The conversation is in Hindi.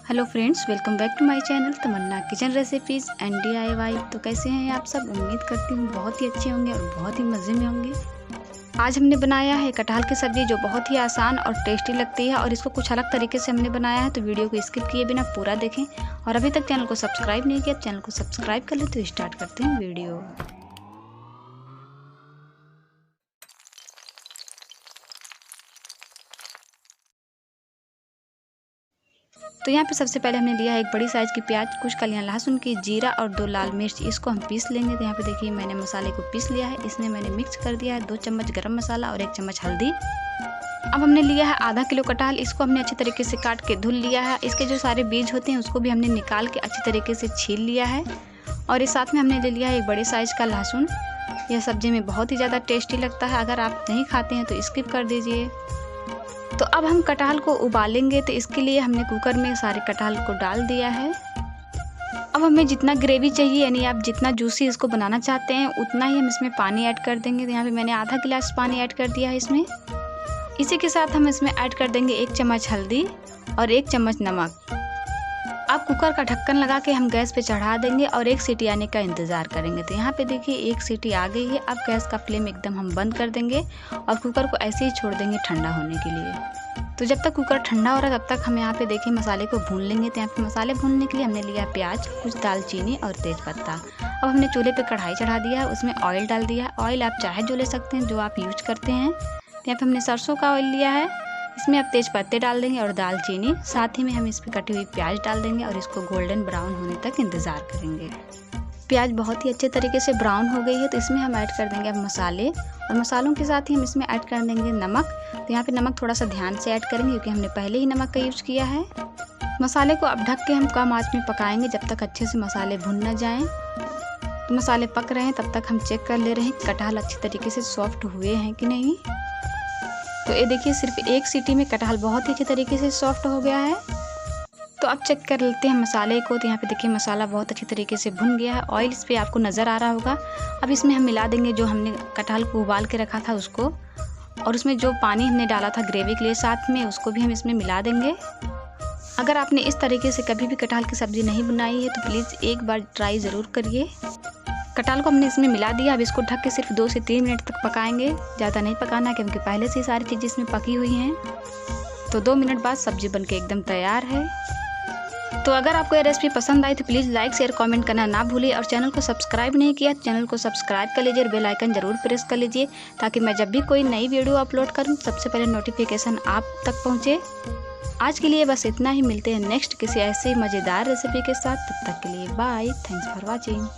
Hello friends, welcome back to my channel Tamanna kitchen recipes and DIY। तो कैसे हैं आप सब? उम्मीद करती हूँ बहुत ही अच्छे होंगे और बहुत ही मज़े में होंगे। आज हमने बनाया है कटहल की सब्ज़ी, जो बहुत ही आसान और टेस्टी लगती है और इसको कुछ अलग तरीके से हमने बनाया है। तो वीडियो को स्किप किए बिना पूरा देखें और अभी तक चैनल को सब्सक्राइब नहीं किया, चैनल को सब्सक्राइब कर लें। तो स्टार्ट करते हैं वीडियो। तो यहाँ पे सबसे पहले हमने लिया है एक बड़ी साइज़ की प्याज, कुछ कलियां लहसुन की, जीरा और 2 लाल मिर्च। इसको हम पीस लेंगे। तो यहाँ पे देखिए मैंने मसाले को पीस लिया है। इसमें मैंने मिक्स कर दिया है 2 चम्मच गरम मसाला और 1 चम्मच हल्दी। अब हमने लिया है आधा किलो कटहल। इसको हमने अच्छी तरीके से काट के धुल लिया है। इसके जो सारे बीज होते हैं उसको भी हमने निकाल के अच्छी तरीके से छील लिया है। और इस साथ में हमने ले लिया है एक बड़े साइज़ का लहसुन। यह सब्जी में बहुत ही ज़्यादा टेस्टी लगता है। अगर आप नहीं खाते हैं तो स्किप कर दीजिए। तो अब हम कटहल को उबालेंगे। तो इसके लिए हमने कुकर में सारे कटहल को डाल दिया है। अब हमें जितना ग्रेवी चाहिए, यानी आप जितना जूसी इसको बनाना चाहते हैं, उतना ही हम इसमें पानी ऐड कर देंगे। तो यहाँ पे मैंने आधा गिलास पानी ऐड कर दिया है इसमें। इसी के साथ हम इसमें ऐड कर देंगे 1 चम्मच हल्दी और 1 चम्मच नमक। अब कुकर का ढक्कन लगा के हम गैस पे चढ़ा देंगे और 1 सीटी आने का इंतज़ार करेंगे। तो यहाँ पे देखिए 1 सीटी आ गई है। अब गैस का फ्लेम एकदम हम बंद कर देंगे और कुकर को ऐसे ही छोड़ देंगे ठंडा होने के लिए। तो जब तक कुकर ठंडा हो रहा है तब तक हम यहाँ पे देखिए मसाले को भून लेंगे। तो यहाँ पे मसाले भूनने के लिए हमने लिया प्याज, कुछ दालचीनी और तेज़पत्ता। अब हमने चूल्हे पे कढ़ाई चढ़ा दिया है, उसमें ऑयल डाल दिया है। ऑयल आप चाहे जो ले सकते हैं, जो आप यूज करते हैं। तो यहाँ पे हमने सरसों का ऑयल लिया है। इसमें आप तेज पत्ते डाल देंगे और दालचीनी, साथ ही में हम इस पर कटी हुई प्याज डाल देंगे और इसको गोल्डन ब्राउन होने तक इंतज़ार करेंगे। प्याज बहुत ही अच्छे तरीके से ब्राउन हो गई है। तो इसमें हम ऐड कर देंगे अब मसाले, और मसालों के साथ ही हम इसमें ऐड कर देंगे नमक। तो यहाँ पे नमक थोड़ा सा ध्यान से ऐड करेंगे क्योंकि हमने पहले ही नमक का यूज़ किया है। मसाले को अब ढक के हम कम आंच में पकाएंगे जब तक अच्छे से मसाले भुन न जाएँ। तो मसाले पक रहे हैं तब तक हम चेक कर ले रहे हैं कटहल अच्छी तरीके से सॉफ्ट हुए हैं कि नहीं। तो ये देखिए सिर्फ 1 सीटी में कटहल बहुत ही अच्छी तरीके से सॉफ्ट हो गया है। तो अब चेक कर लेते हैं मसाले को। तो यहाँ पे देखिए मसाला बहुत अच्छी तरीके से भुन गया है। ऑयल इस पे आपको नज़र आ रहा होगा। अब इसमें हम मिला देंगे जो हमने कटहल को उबाल के रखा था उसको, और उसमें जो पानी हमने डाला था ग्रेवी के लिए साथ में, उसको भी हम इसमें मिला देंगे। अगर आपने इस तरीके से कभी भी कटहल की सब्ज़ी नहीं बनाई है तो प्लीज़ एक बार ट्राई ज़रूर करिए। कटहल को हमने इसमें मिला दिया। अब इसको ढक के सिर्फ 2 से 3 मिनट तक पकाएंगे। ज़्यादा नहीं पकाना क्योंकि पहले से ही सारी चीज़ें इसमें पकी हुई हैं। तो 2 मिनट बाद सब्जी बनके एकदम तैयार है। तो अगर आपको ये रेसिपी पसंद आई तो प्लीज़ लाइक शेयर कमेंट करना ना भूलिए, और चैनल को सब्सक्राइब नहीं किया तो चैनल को सब्सक्राइब कर लीजिए और बेल आइकन ज़रूर प्रेस कर लीजिए, ताकि मैं जब भी कोई नई वीडियो अपलोड करूँ सबसे पहले नोटिफिकेशन आप तक पहुँचे। आज के लिए बस इतना ही। मिलते हैं नेक्स्ट किसी ऐसे मज़ेदार रेसिपी के साथ। तब तक के लिए बाय। Thanks for watching.